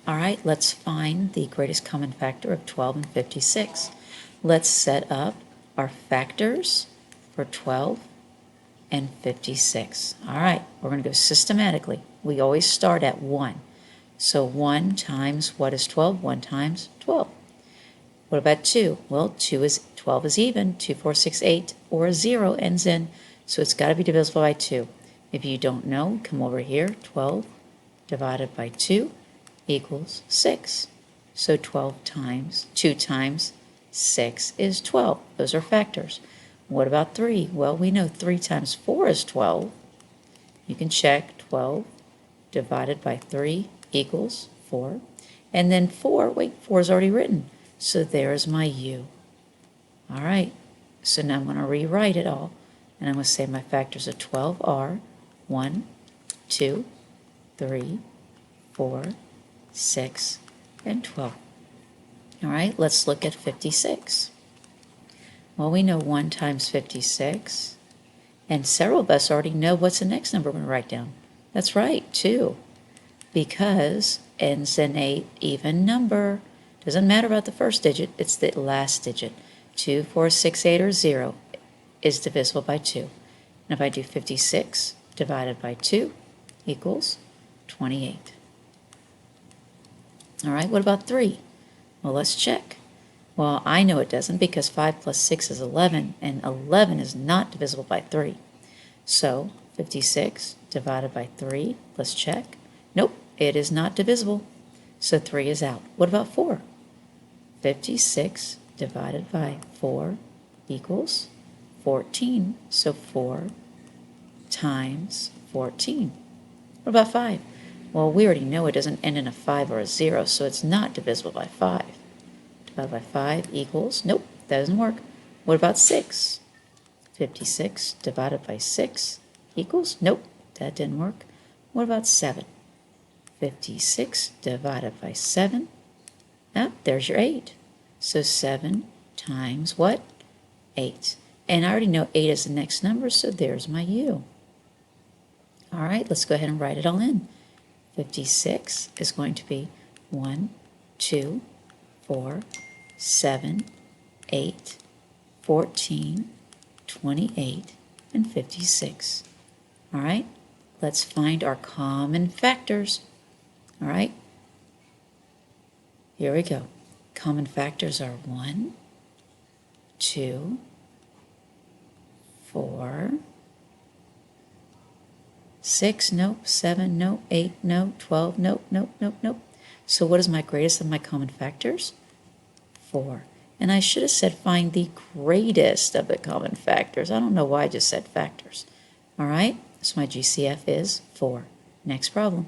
All right, let's find the greatest common factor of 12 and 56. Let's set up our factors for 12 and 56. All right, we're going to go systematically. We always start at 1. So 1 times what is 12? 1 times 12. What about 2? Well, 12 is even. 2, 4, 6, 8, or a 0 ends in, so it's got to be divisible by 2. If you don't know, come over here. 12 divided by 2 equals 6. So 12 times 2 times 6 is 12. Those are factors. What about 3? Well, we know 3 times 4 is 12. You can check. 12 divided by 3 equals 4. And then 4 is already written. So there's my u. All right. So now I'm going to rewrite it all. And I'm going to say my factors of 12 are 1, 2, 3, 4, 6, and 12. All right, let's look at 56. Well, we know 1 times 56, and several of us already know what's the next number we're going to write down. That's right, 2, because ends in a even number. Doesn't matter about the first digit, it's the last digit. 2, 4, 6, 8, or 0 is divisible by 2. And if I do 56 divided by 2 equals 28. All right, what about 3? Well, let's check. Well, I know it doesn't because 5 plus 6 is 11, and 11 is not divisible by 3. So 56 divided by 3, let's check. Nope, it is not divisible. So 3 is out. What about 4? 56 divided by 4 equals 14. So 4 times 14. What about 5? Well, we already know it doesn't end in a 5 or a 0, so it's not divisible by 5. Divided by 5 equals, nope, that doesn't work. What about 6? 56 divided by 6 equals, nope, that didn't work. What about 7? 56 divided by 7, there's your 8. So 7 times what? 8. And I already know 8 is the next number, so there's my u. All right, let's go ahead and write it all in. 56 is going to be 1, 2, 4, 7, 8, 14, 28, and 56. All right, let's find our common factors. All right, here we go. Common factors are 1, 2, 4, 6, nope, 7, nope, 8, no, 12, nope, nope, nope, nope. So what is my greatest of my common factors? 4. And I should have said find the greatest of the common factors. I don't know why I just said factors. All right, so my GCF is 4. Next problem.